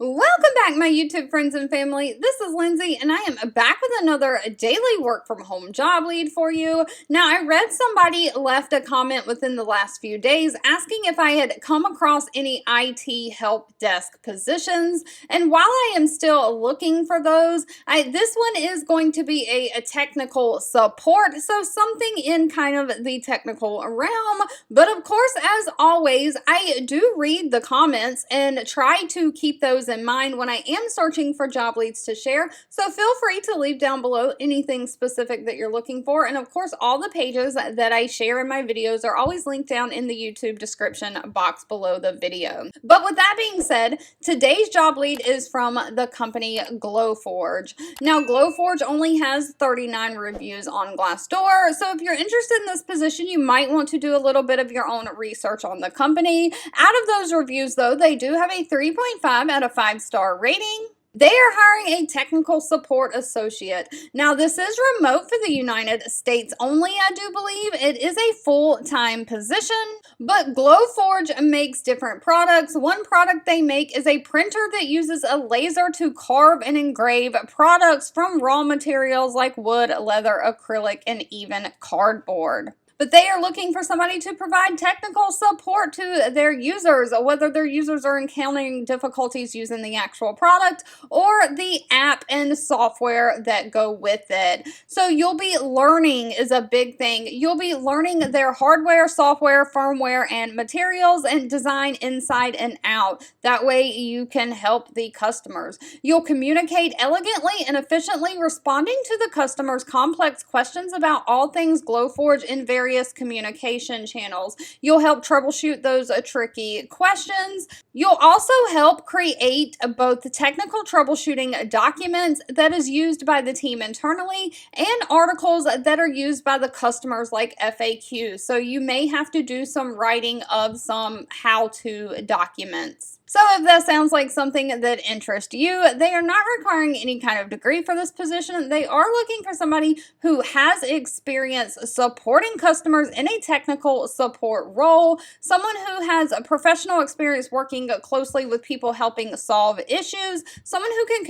Welcome back, my YouTube friends and family. This is Lindsay, and I am back with another daily work from home job lead for you. Now, I read somebody left a comment within the last few days asking if I had come across any IT help desk positions. And while I am still looking for those, this one is going to be a technical support, so something in kind of the technical realm. But of course, as always, I do read the comments and try to keep those in mind when I am searching for job leads to share. So feel free to leave down below anything specific that you're looking for. And of course, all the pages that I share in my videos are always linked down in the YouTube description box below the video. But with that being said, today's job lead is from the company Glowforge. Now, Glowforge only has 39 reviews on Glassdoor. So if you're interested in this position, you might want to do a little bit of your own research on the company. Out of those reviews, though, they do have a 3.5 out of 5-star rating. They are hiring a technical support associate. Now, this is remote for the United States only, I do believe. It is a full-time position, but Glowforge makes different products. One product they make is a printer that uses a laser to carve and engrave products from raw materials like wood, leather, acrylic, and even cardboard. But they are looking for somebody to provide technical support to their users, whether their users are encountering difficulties using the actual product or the app and software that go with it. So you'll be learning is a big thing. You'll be learning their hardware, software, firmware, and materials and design inside and out. That way you can help the customers. You'll communicate elegantly and efficiently, responding to the customer's complex questions about all things Glowforge in various communication channels. You'll help troubleshoot those tricky questions. You'll also help create both the technical troubleshooting documents that is used by the team internally and articles that are used by the customers like FAQs. So you may have to do some writing of some how-to documents. So if that sounds like something that interests you, they are not requiring any kind of degree for this position. They are looking for somebody who has experience supporting customers in a technical support role, someone who has a professional experience working closely with people helping solve issues, someone who can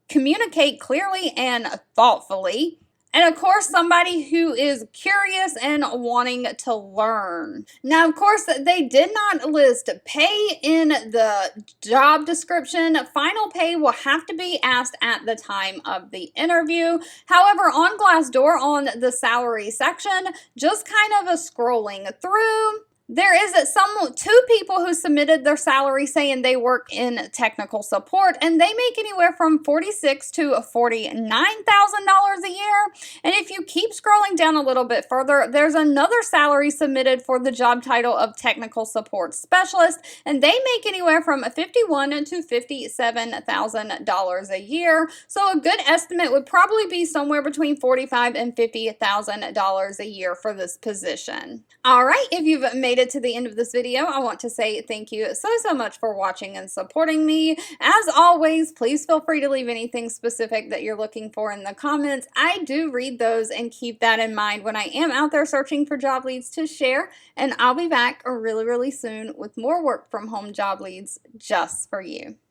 communicate clearly and thoughtfully. And of course, somebody who is curious and wanting to learn. Now, of course, they did not list pay in the job description. Final pay will have to be asked at the time of the interview. However, on Glassdoor, on the salary section, just kind of scrolling through, there is two people who submitted their salary saying they work in technical support, and they make anywhere from $46,000 to $49,000 a year. And if you keep scrolling down a little bit further, there's another salary submitted for the job title of technical support specialist, and they make anywhere from $51,000 to $57,000 a year. So a good estimate would probably be somewhere between $45,000 and $50,000 a year for this position. All right, if you've made it to the end of this video, I want to say thank you so much for watching and supporting me. As always, please feel free to leave anything specific that you're looking for in the comments. I do read those and keep that in mind when I am out there searching for job leads to share, and I'll be back really soon with more work from home job leads just for you.